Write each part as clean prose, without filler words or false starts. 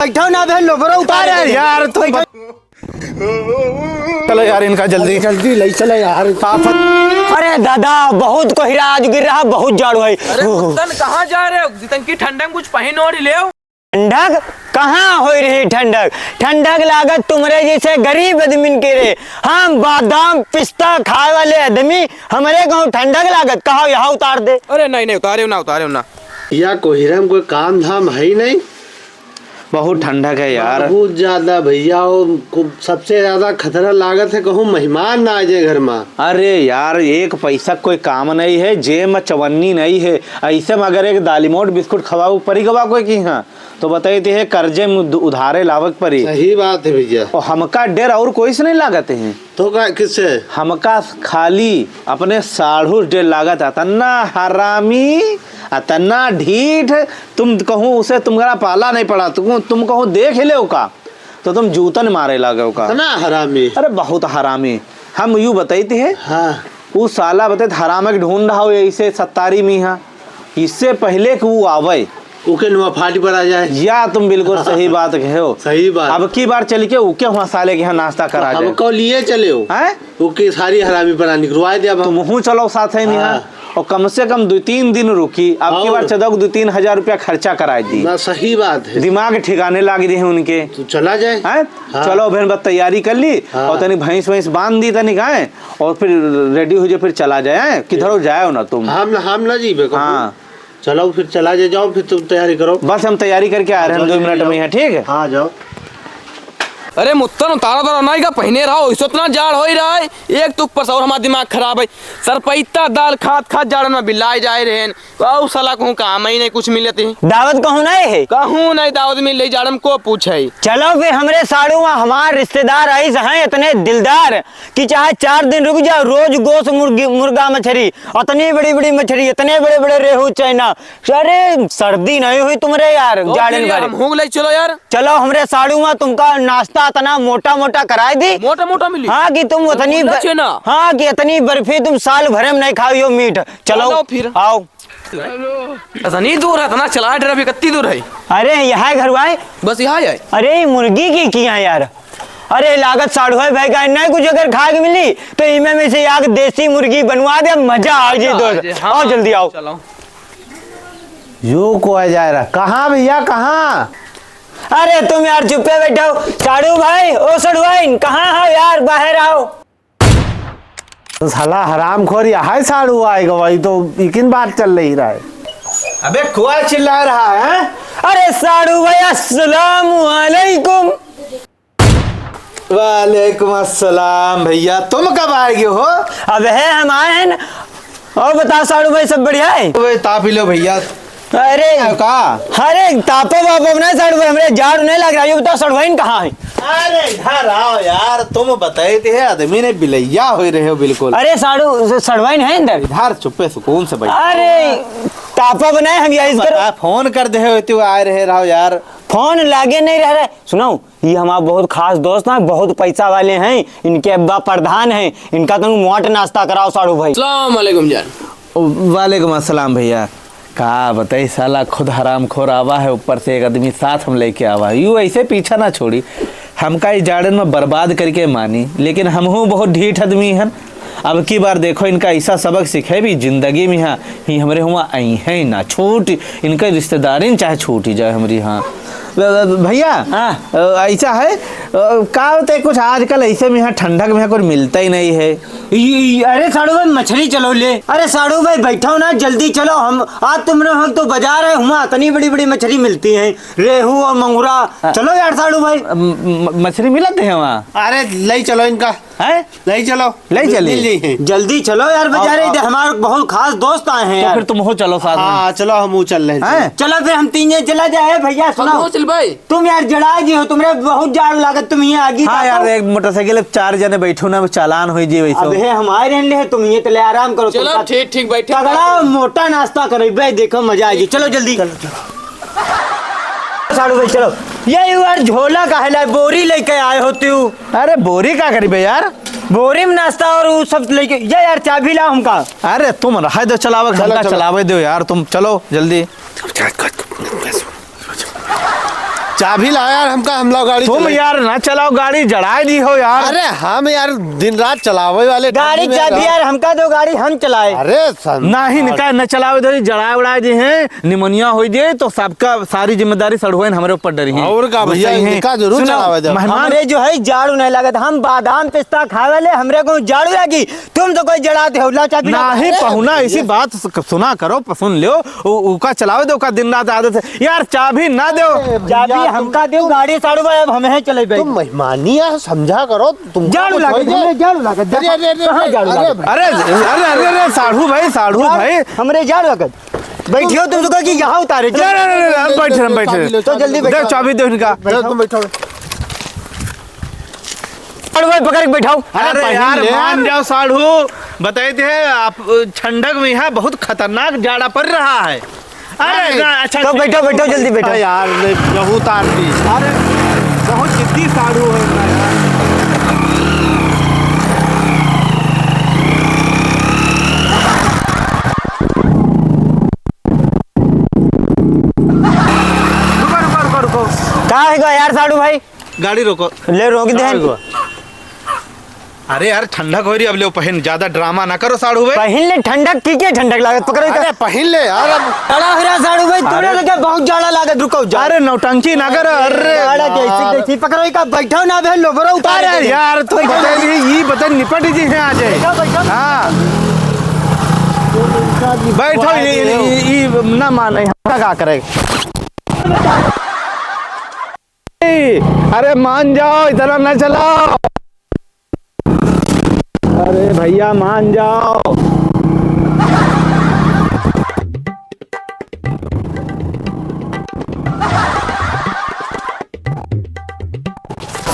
बैठो ना बहन लो बरो उतार यार तुम चलो यार इनका जल्दी जल्दी ले चले यार। अरे दादा बहुत कोहरा आज गिर रहा, बहुत जाड़ू है। अरे मुत्तन कहाँ जा रहे हो? जितन की ठंडक में कुछ पहन और ले। ठंडक कहाँ हो रही ठंडक? ठंडक लागत तुम्हारे जैसे गरीब आदमी के रे। हम बादाम पिस्ता खाए वाले आदमी, हमारे गाँव ठंडक लागत। कहा यहाँ उतार दे। अरे नहीं उतारे ना। या कोहिरम कोई काम धाम है ही नहीं, बहुत ठंडक है यार, बहुत ज्यादा भैया। सबसे ज्यादा खतरा लागत है कहूँ मेहमान ना आ जाए घर में। अरे यार एक पैसा कोई काम नहीं है, जेब में चवन्नी नहीं है, ऐसे में अगर एक दालीमोट बिस्कुट खवाऊ परी गवा कोई की हाँ तो बताइए है कर्जे में उधारे लावक परी। सही बात है भैया। और हमका डेर और कोई से नहीं लागत है तो क्या किससे? हमका खाली अपने साढ़ू डेर लागत है। तना हरामी तना ढीठ, तुम कहूँ उसे तुम्हारा पाला नहीं पड़ा, तुम कहूँ देख ले का तो तुम जूतन मारे लागे का। तना हरामी? अरे बहुत हरामी। हम यूँ बताते हैं हाँ वो साला बते हराम के ढूंढ रहा हो ऐसे सत्तारी में हाँ, इससे पहले कि वो आवे उके नुआ फाटी पर आ जाए। या तुम बिल्कुल सही बात कहे हो। सही बात। अब की बार चल के उके वहाँ साले के यहाँ नाश्ता करा जाए। हमको लिए चले हो हैं? उके सारी हरामी पर निकलवा दिया। तुम हूँ चलो साथ है यहाँ और कम से कम 2-3 दिन रुकी। अब की बार चलो 2-3 हजार रुपया खर्चा कराई दी। सही बात है। दिमाग ठिकाने लग रहे हैं उनके। तो चला जाए। हैं? चलो बहन बस तैयारी कर ली और तनी भैंस बांध दी तनी गाय और फिर रेडी हो जाए, फिर चला जाए। किधर जाए ना तुम? हम ना जी। हाँ चलो फिर चला जाओ, फिर तुम तैयारी करो। बस हम तैयारी करके आ रहे हैं 2 मिनट में यहाँ, ठीक है? हाँ जाओ। अरे मुत्तन तारा नहीं का पहने रहो, इस इतना जाड़ हो ही रहा है। एक तो ऊपर से और हमारा दिमाग खराब है। सरपैता दाल खात जाड़ में बिल्लाए जाए रहे हैं। तो साला कहूँ काम ही नहीं कुछ मिलते। दावत कहूँ नहीं है? कहूँ नहीं दावत मिल जाड़ में को पूछे। चलो फिर हमरे साड़ू हमारे रिश्तेदार ऐसे हैं इतने दिलदार कि चाहे 4 दिन रुक जाओ, रोज गोश्त मुर्गा मछली, इतनी बड़ी बड़ी मछली, इतने बड़े बड़े रेहू चाइना। अरे सर्दी नहीं हुई तुमरे यार जाड़े में? चलो यार चलो हमरे साड़ू तुमका नाश्ता इतना मोटा मोटा कराए दी। मोटा मिली? हाँ कि तुम उतनी हाँ कि इतनी बर्फी तुम साल भर में नहीं खाओ मीठ। चलो फिर आओ। नहीं दूर है ना, चला अभी कितनी दूर है? अरे यहाँ घर भाई, बस यहाँ है। अरे मुर्गी की किया यार। अरे लागत साढ़ू भाई का नहीं कुछ अगर खा के मिली तो इनमें में से यार देसी मुर्गी बनवा दे, मजा आ जाए दोस्त। आओ जल्दी आओ। यू को आ जा रहा कहाँ भैया कहाँ? अरे तुम यार चुप्पे बैठो। साड़ू भाई ओ साड़ू भाई कहाँ हो यार, बाहर आओ। तो साला हराम खोर यहाँ साड़ू आएगा वही तो यकीन बात चल रही रहा है। अबे कोई चिल्ला रहा है? अरे साड़ू भाई अस्सलाम वालेकुम। वालेकुम अस्सलाम। भैया तुम कब आएगे हो? अब है हम आए हैं ना। और बताओ साड़ू भाई सब बढ़िया है? तो ताप लो भैया। अरे का अरे तापो बापो ना साड़ू भाई, हमरे जाड़ नहीं लग रहा। ये बताओ साड़ू भाई कहाँ है? अरे इधर आओ यार, तुम बताए थे आदमी ने बिलैया हो रहे हो बिल्कुल। अरे साड़ू सड़वाइन है अंदर? इधर चुप्पे सुकून से बैठ। अरे तापा बनाए हम यही करो। फोन कर दे हो आए रहे रहो यार। फोन लागे नहीं रह रहे। सुनो ये हमारे बहुत खास दोस्त हैं, बहुत पैसा वाले हैं, इनके अब्बा प्रधान हैं, इनका तुम मोट नाश्ता कराओ साड़ू भाई। अस्सलाम वालेकुम जान। वालेकुम अस्सलाम भैया। का बताई साला खुद हराम खोर आवा है, ऊपर से एक आदमी साथ हम लेके आवा है। यूँ ऐसे पीछा ना छोड़ी, हमका इस जाड़न में बर्बाद करके मानी, लेकिन हम हूँ बहुत ढीठ आदमी हैं। अब की बार देखो इनका ऐसा सबक सीखे भी जिंदगी में यहाँ ही हमारे हुआ आई है ना छूट, इनका रिश्तेदारी चाहे छूटी जाए हमारी। हाँ भैया ऐसा है का होता है कुछ आजकल ऐसे में यहाँ ठंडक में कुछ मिलता ही नहीं है। अरे साड़ू भाई मछली चलो ले। अरे साड़ू भाई बैठो ना जल्दी चलो। हम आज हम तो बाजार है, वहाँ इतनी बड़ी बड़ी मछली मिलती है, रेहू और मंगूरा। चलो यार साड़ू भाई मछली मिलते हैं वहाँ। अरे ले चलो इनका है, ले चलो ले चलिए जल्दी चलो यार बाजार। हमारे बहुत खास दोस्त आए हैं यार। फिर तुम हो चलो साथ में। हाँ चलो हम चल रहे हैं। चलो फिर हम 3 जने चला जाए। भैया सुनो चल भाई, तुम यार जड़ा जी हो, तुम्हारे बहुत जाड़ लागत, तुम ये आगे। हाँ यार एक मोटरसाइकिल 4 जने बैठो ना चालान हो जी वैसे। अब है हमारे रहने है, तुम ये तले आराम करो। चलो ठीक बैठे। तगड़ा मोटा नाश्ता करो भाई, देखो मजा आएगी। चलो जल्दी साड़ू भाई चलो। ये यार झोला का है, बोरी लेके आए होती हूँ। अरे बोरी का करीब यार, बोरी में नाश्ता और वो सब लेके। ये यार चाबी लाओ हमका। अरे तुम रहा दो चलावे, चलावे दो यार, तुम चलो जल्दी। चाबी लाओ यार हमका, हम लोग गाड़ी तुम चलाए। यार ना चलाओ गाड़ी, जड़ाई दी हो यार। अरे हम यार दिन रात चलावे वाले गाड़ी में चाबी यार हमका दो, गाड़ी हम चलाए। अरे नहीं निकाय न चलाओ इधर, जड़ाई उड़ाई दी है, निमोनिया हो जाए तो सबका सारी जिम्मेदारी सड़हुए हमारे ऊपर डरी है। और का भैया, इनका जरूर चलावे दो। मेहमान हमारे जो है झाड़ू नहीं लागत, हम बादाम पिस्ता खावे ले, हमरे को झाड़ू लगी, तुम तो कोई जड़ाते हो। ला चाबी नहीं पहुना, इसी बात सुना करो, सुन लो। उका चलावे दो का दिन रात आदत है यार। चाबी ना दो, चाबी हमका दो, गाड़ी साड़ू भाई अब हमें चले भाई। तुम मेहमानिया समझा करो, तुम झाड़ू लागत, हमरे झाड़ू लागत। अरे अरे अरे कहाँ झाड़ू लागत? अरे अरे अरे अरे साढ़ू भाई, साढ़ू भाई, हमरे झाड़ू लागत। बैठियो तुम तो कि यहाँ उतारे। बैठे तो जल्दी बैठो। दे चाबी दो इनका। तुम बैठो। झाड़ू भाई पकड़ के बैठाओ। अरे यार मान जाओ साढ़ू, बताए थे आप ठंडक में यहाँ बहुत खतरनाक जाड़ा पड़ रहा है। अरे अच्छा तो बैठो बैठो, जल्दी बैठो यार बहुत तार दी। अरे बहुत जिद्दी साढ़ू है यार। रुको। कहाँ है यार साड़ू भाई? गाड़ी रोको, ले रोक दे। अरे यार ठंडक हो रही, अब ले पहन, ज्यादा ड्रामा ना करो साढ़ू भाई। पहन ले, ठंडक की क्या ठंडक लागत? पकड़ो अरे पहन ले यार अब। खड़ा हो रहा साड़ू भाई, तूने तो क्या बहुत जाड़ा लागत। रुको अरे नौटंकी ना करो। अरे जाड़ा कैसी पकड़ो का, बैठो ना बे, लो बरो उतार। अरे यार तुम बताइए, ये बता निपट जी है आ जाए। हाँ बैठो, ये ना माने क्या करे। अरे मान जाओ, इतना ना चलाओ। अरे भैया मान जाओ।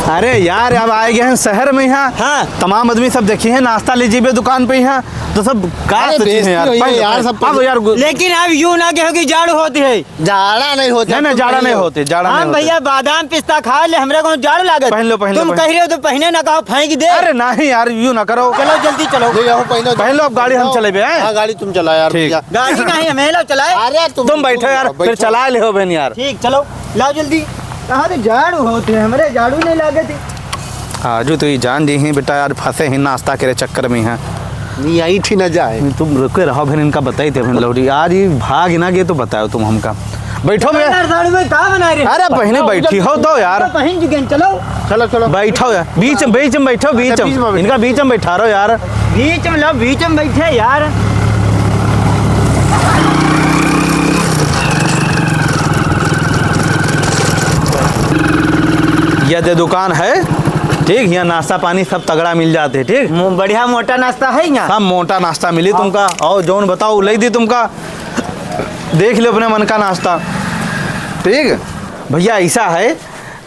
अरे यार अब आए गए हैं शहर में यहाँ। हाँ। तमाम आदमी सब देखिए हैं, नाश्ता लीजिए दुकान पे यहाँ, तो सब का अरे सोचे हैं बेइज्जती यार। हुई है पहले- यार सब पे। अब यार लेकिन अब यूं ना कहो कि जाड़ होती है। जाड़ा नहीं होता। नहीं जाड़ा नहीं होते, जाड़ा नहीं हम होते। भैया बादाम पिस्ता खा ले, हमरे को जाड़ लागत। पहन लो, पहन लो, तुम पहन कह रहे हो तो पहने ना कहो, फेंक दे। अरे नहीं यार, यूं ना करो। चलो जल्दी चलो। पहन लो, अब गाड़ी हम चले हैं। हाँ गाड़ी तुम चला यार। ठीक। भैया। गाड़ी नहीं हमें लो चलाए। अरे तुम बैठो यार, फिर चला ले हो बहन यार। ठीक चलो, लाओ जल्दी। कहाँ तो झाड़ू होते हैं, हमारे झाड़ू नहीं लागत। आजू तो ये जान दी हैं बेटा यार, फंसे हैं नाश्ता के चक्कर में हैं। नहीं आई थी न जाए। तुम रुके रहो, फिर इनका बताई थे फिर लौटी आज ये भाग ना गए तो बताओ तुम हमका। बैठो भैया। यार साड़ू भाई कहाँ बना रहे? अरे पहले बैठी हो तो यार, पहन चुके हैं, चलो चलो चलो बैठो यार, बीच में बैठो, बीच बीच में में बैठो। इनका बीच में बैठा रहो यार। बीच में लो, बीच में बैठे यार। यह दे दुकान है, ठीक, यहाँ नाश्ता पानी सब तगड़ा मिल जाते, ठीक। बढ़िया मोटा नाश्ता है यहाँ। सब मोटा नाश्ता मिली तुमका, और जौन बताओ ले दी तुमका, देख लो अपने मन का नाश्ता, ठीक। भैया ऐसा है,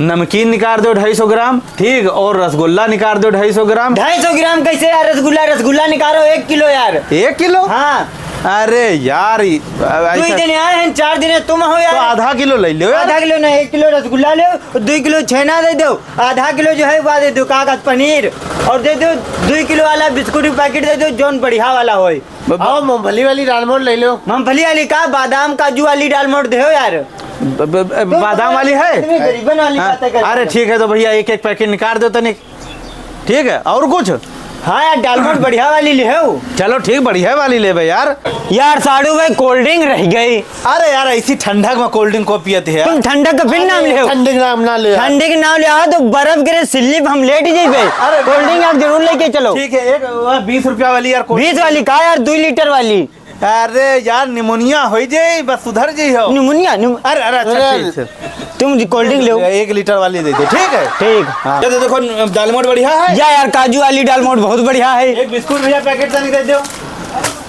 नमकीन निकाल दो 250 ग्राम, ठीक, और रसगुल्ला निकाल दो 250 ग्राम। 250 ग्राम कैसे यार? रसगुल्ला निकालो 1 किलो यार। 1 किलो? हाँ अरे यार तू ऐसा- दिन आए हैं, 4 दिन तुम हो यार। तो आधा किलो ले लो यार। आधा किलो नहीं, 1 किलो रसगुल्ला लो, 2 किलो छेना दे दो, आधा किलो जो है वो दे दो कागज पनीर, और दे दो 2 किलो वाला बिस्कुट का पैकेट दे दो, जोन बढ़िया वाला हो। आओ मूंगफली वाली दालमोट ले लो। मूंगफली वाली का, बादाम काजू वाली दालमोट दे यार। बादाम वाली है? गरीबन वाली हाँ, बातें कर। अरे ठीक है, तो भैया एक एक पैकेट निकाल दो तनिक, ठीक है। और कुछ? हाँ यार दालमोट बढ़िया वाली ले हो। चलो ठीक, बढ़िया वाली ले भाई यार। यार साड़ू भाई कोल्ड ड्रिंक रह गई। अरे यार ऐसी ठंडक में कोल्ड ड्रिंक को पियते हैं। तुम ठंडक का फिर नाम ले हो। ठंडे का नाम ना ले। ठंडे के नाम ले आओ तो बर्फ गिरे स्लिप हम लेट जाइए। अरे कोल्ड ड्रिंक आप जरूर लेके चलो। ठीक है, एक 20 रुपया वाली यार। 20 वाली का यार, 2 लीटर वाली। अरे यार निमोनिया हो जाए, बस सुधर जी हो। निमोनिया अरे अरे अच्छा अरे, ठीक है। तुम कोल्ड ड्रिंक लो। 1 लीटर वाली दे दो, ठीक है। ठीक हाँ। ये देखो दालमोट बढ़िया है। या यार काजू वाली दालमोट बहुत बढ़िया है। एक बिस्कुट भैया पैकेट तनिक दे दो।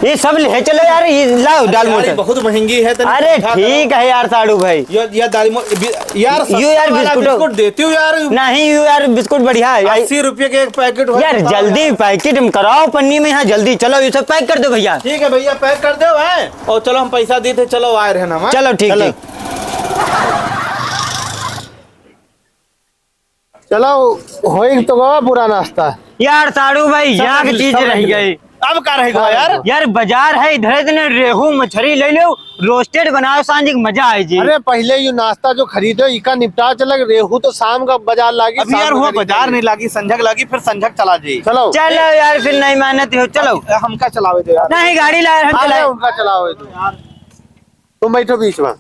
ये सब ले चलो यार, ये लाओ दालमोट। यार, बहुत महंगी है तनिक अरे उठा ठीक है यार साड़ू भाई। यार दालमोट यार, यो यार सस्ता वाला बिस्कुट बिस्कुट देती हूँ यार। नहीं यू यार बिस्कुट बढ़िया है 80 रुपये के एक पैकेट हो। यार। जल्दी पैकेट में कराओ पन्नी में, यहाँ जल्दी चलो, ये सब पैक कर दो भैया। ठीक है भैया, पैक कर दो है। और चलो हम पैसा देते, चलो आए रहे ना। चलो ठीक है। चलो हो तो गवा पूरा नाश्ता। यार साड़ू भाई यहाँ की चीज रह गई। अब का रहेगा यार? यार बाजार है इधर इतने रेहू मछली ले लो, रोस्टेड बनाओ सांझ मजा आए जी। अरे पहले ये नाश्ता जो खरीदो इका निपटा चलक, रेहू तो शाम का बाजार लागी। अभी यार वो बाजार नहीं लागी, संझक लागी, फिर संझक चला जी। चलो चलो यार फिर नहीं मानते हो, चलो। हमका चलावे दो यार। नहीं गाड़ी लाए हम चलाए। उनका चलाओ तुम बैठो बीच में।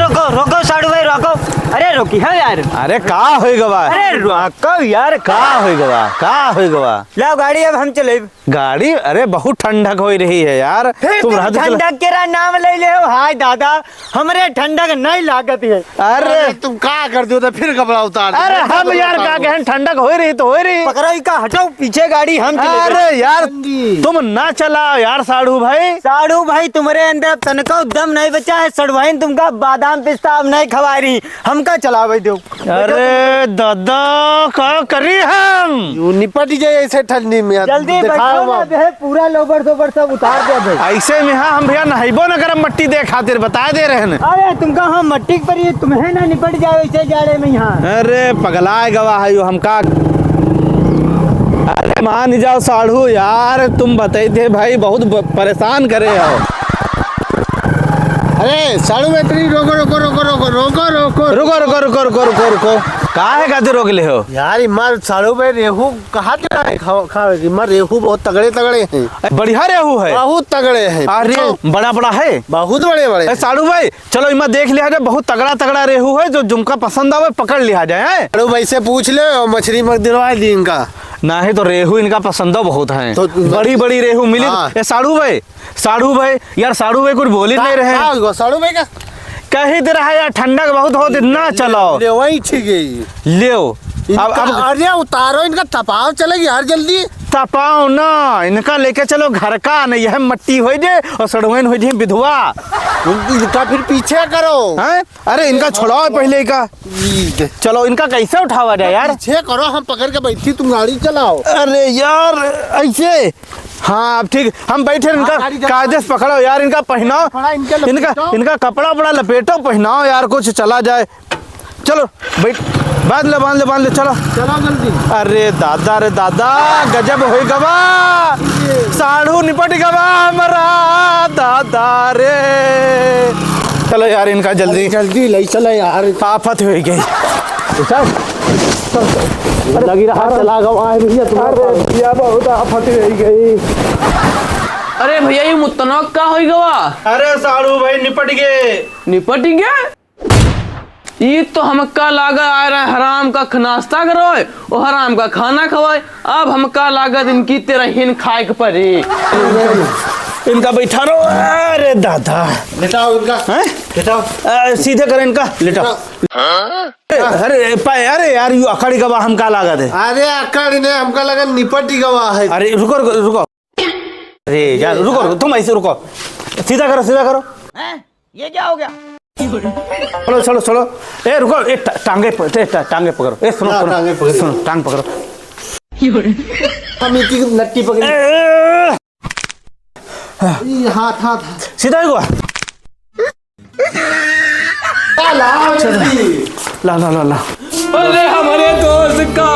रोको रोको साड़ू भाई रोको। अरे रोकी है यार। अरे का होई गवा? अरे रोको यार। का होई गवा? का होई गवा? लाओ गाड़ी अब हम चले। गाड़ी? अरे बहुत ठंडक हो रही है यार। तुम ठंडक के नाम ले ले हो। हाय दादा हमरे ठंडक नहीं लागत है। अरे तुम का कर दो तो फिर कपड़ा उतार। अरे हम यार का कहन ठंडक हो रही तो हो रही। पकड़ो का हटाओ पीछे गाड़ी हम चले। अरे यार तुम ना चलाओ यार साड़ू भाई। साड़ू भाई तुम्हारे अंदर तनको दम नहीं बचा है। सड़वाइन तुमका बादाम पिस्ता हम नहीं खवा रही, हमका चलावे दो। अरे दादा का करी हम? निपट जाए ऐसे ठंडी में। जल्दी बैठो ना बे, पूरा लोबर दोबर सब उतार दे भाई। ऐसे में हाँ हम भैया नहाइबो न करम मट्टी दे खातिर बता दे रहे हैं। अरे तुमका हम मट्टी पर ये तुम्हें ना निपट जाओ ऐसे जाड़े में यहाँ। अरे पगलाए गवा है यो हमका। अरे मान जाओ साढ़ू यार, तुम बताई थे भाई बहुत परेशान करे हो। अरे साड़ू में इतनी रोको रोको रोको रोको रोको रोको रुको रुको रुको रुको रुको रुको काहे खातिर रोक ले हो यार? इमार साड़ू में रेहू कहाँ खा इमार रेहू बहुत तगड़े तगड़े हैं। बढ़िया रेहू है, बहुत तगड़े हैं। अरे बड़ा बड़ा है, बहुत बड़े बड़े। साड़ू भाई चलो इमा देख लिया जाए, बहुत तगड़ा तगड़ा रेहू है, जो जुमका पसंद आवे पकड़ लिया जाए। साड़ू भाई से पूछ ले और मछली मत दिलवा दी इनका। ना ही तो रेहू इनका पसंद बहुत है, तो बड़ी बड़ी रेहू मिली। हाँ। साड़ू भाई यार साड़ू भाई कुछ बोल ही नहीं रहे। साड़ू भाई का कही दे रहा है यार ठंडक बहुत हो ना चलो ले वही ठीक है। ले अब अरे उतारो इनका तपाव चलेगी यार जल्दी। तपाओ ना इनका लेके चलो घर का, नहीं यह मट्टी हो जाए और सड़वेन हो जाए विधवा। इनका फिर पीछे करो हैं? अरे इनका छोड़ाओ पहले का। चलो इनका कैसे उठावा जाए यार? पीछे करो, हम पकड़ के बैठी, तुम गाड़ी चलाओ। अरे यार ऐसे हाँ अब ठीक, हम बैठे इनका कायदे से पकड़ो यार, इनका पहनाओ, इनका कपड़ा उपड़ा लपेटो पहनाओ यार, कुछ चला जाए। चलो बैठ, बांध ले चलो चलो जल्दी। अरे दादा गजब हो गवा, साढ़ू निपट गवा हमारा दादा रे। चलो यार इनका जल्दी जल्दी ले चलो यार, आफत हो गई। लगी रहा चला गवा भैया तुम्हारे बहुत आफत हो गई। अरे भैया ये मुत्तनौक का हो गवा? अरे साड़ू भाई निपट गए। ये तो हमका लागा आ रहा है हराम का नाश्ता करोए और हराम का खाना खवाए। अब हमका लागत इनकी तेरा हिन खाए के पड़े। इनका बैठा रहो। अरे दादा लेटाओ इनका, लेटाओ सीधे कर इनका, लेटाओ। अरे यार यू अकड़ गवा हमका लागत है। अरे अकड़ ने हमका लगा निपट गवा है। अरे रुको अरे यार रुको तुम ऐसे रुको, सीधा करो। ये क्या हो गया? चलो ए रुको, टांगे पकड़ो। ए सुनो टांग पकड़ो। हम इनकी नट्टी पकड़ी, हाथ सीधा ही हुआ। ला अरे हमारे दोस्त का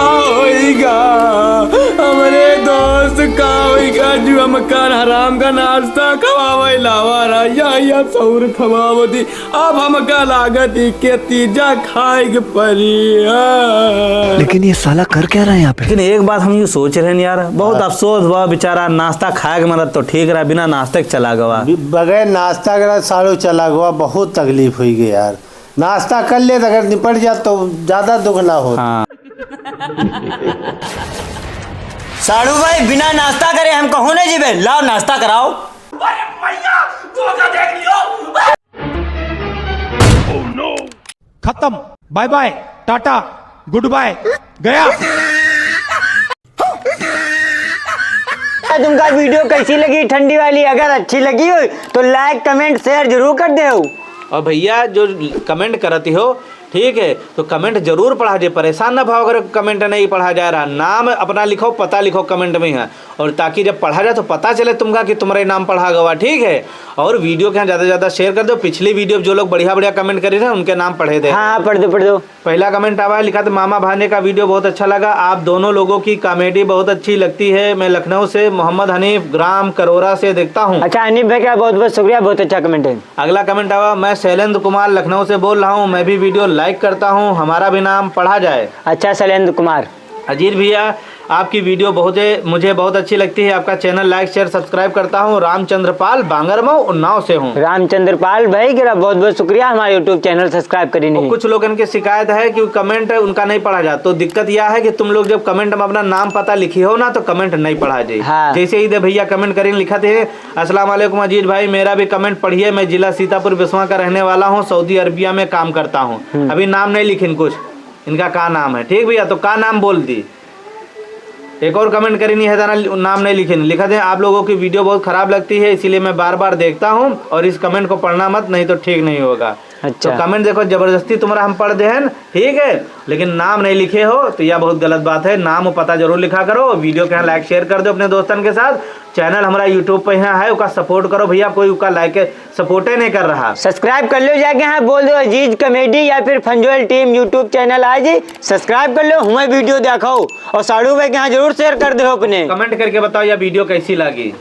होइगा जो हमका हराम का नाश्ता खवावे लावा रहा या सौर खवावती। अब हमका लागत के तीजा खाए के परी। लेकिन ये साला कर क्या रहा है यहाँ पे? लेकिन एक बात हम यूँ सोच रहे हैं यार, बहुत अफसोस हुआ बेचारा, नाश्ता खाए के मरद तो ठीक रहा, बिना नाश्ते के चला गवा। बगैर नाश्ता करा साड़ू चला गवा, बहुत तकलीफ हुई गई यार। नाश्ता कर ले अगर निपट जा तो ज्यादा दुख ना हो। हाँ। साड़ू भाई बिना नाश्ता करे हम कहूँ नहीं जीवे, लाओ नाश्ता कराओ। खत्म, bye bye, tata, good bye, गया। तुमका वीडियो कैसी लगी ठंडी वाली? अगर अच्छी लगी हो तो लाइक कमेंट शेयर जरूर कर दो। और भैया जो कमेंट करती हो ठीक है, तो कमेंट जरूर पढ़ा जाए, परेशान ना भाव अगर कमेंट नहीं पढ़ा जा रहा। नाम अपना लिखो, पता लिखो कमेंट में है, और ताकि जब पढ़ा जाए तो पता चले तुमका कि तुम्हारे नाम पढ़ा गवा। ठीक है, और वीडियो के यहाँ ज़्यादा से ज़्यादा शेयर कर दो। पिछली वीडियो जो लोग बढ़िया बढ़िया कमेंट करे थे उनके नाम पढ़े थे। हाँ पढ़ दो पढ़ दो। पहला कमेंट आवा है, लिखा था मामा भाने का वीडियो बहुत अच्छा लगा, आप दोनों लोगों की कॉमेडी बहुत अच्छी लगती है। मैं लखनऊ से मोहम्मद हनीफ ग्राम करोरा से देखता हूँ। अच्छा हनीफ भाई का बहुत बहुत शुक्रिया, बहुत अच्छा कमेंट है। अगला कमेंट आवा, मैं शैलेंद्र कुमार लखनऊ से बोल रहा हूँ, मैं भी वीडियो लाइक करता हूँ, हमारा भी नाम पढ़ा जाए। अच्छा शैलेंद्र कुमार। अजीत भैया आपकी वीडियो मुझे बहुत अच्छी लगती है, आपका चैनल लाइक शेयर सब्सक्राइब करता हूँ। रामचंद्र पाल बांगरमऊ उन्नाव से हूँ। रामचंद्र पाल भाई का बहुत बहुत शुक्रिया हमारे यूट्यूब चैनल सब्सक्राइब करी। कुछ लोगों की शिकायत है कि कमेंट उनका नहीं पढ़ा जाता, तो दिक्कत यह है कि तुम लोग जब कमेंट में अपना नाम पता लिखी हो ना तो कमेंट नहीं पढ़ा जाए। हाँ। जैसे ही भैया कमेंट करें लिखा थे, अस्सलाम वालेकुम अजीत भाई, मेरा भी कमेंट पढ़िए, मैं जिला सीतापुर बिस्वा का रहने वाला हूँ, सऊदी अरबिया में काम करता हूँ। अभी नाम नहीं लिखे कुछ, इनका क्या नाम है? ठीक भैया, तो क्या नाम बोल दी। एक और कमेंट करी नहीं है था ना, नाम नहीं लिखे, लिखा थे आप लोगों की वीडियो बहुत खराब लगती है, इसीलिए मैं बार बार देखता हूँ, और इस कमेंट को पढ़ना मत, नहीं तो ठीक नहीं होगा। अच्छा। तो कमेंट देखो जबरदस्ती तुम्हारा हम पढ़ दे हैं, ठीक है, लेकिन नाम नहीं लिखे हो तो यह बहुत गलत बात है। नाम और पता जरूर लिखा करो, वीडियो के यहाँ लाइक शेयर कर दो अपने दोस्तों के साथ। चैनल हमारा यूट्यूब पे यहाँ है, उसका सपोर्ट करो भैया, कोई उसका लाइक सपोर्ट ही नहीं कर रहा। सब्सक्राइब कर लो जाके, यहाँ बोल दो अजीज कॉमेडी या फिर फंजोल टीम यूट्यूब चैनल आ जी, सब्सक्राइब कर लो, हमें वीडियो दिखाओ, और साड़ू भाई के यहाँ जरूर शेयर कर दो अपने। कमेंट करके बताओ यह वीडियो कैसी लगी।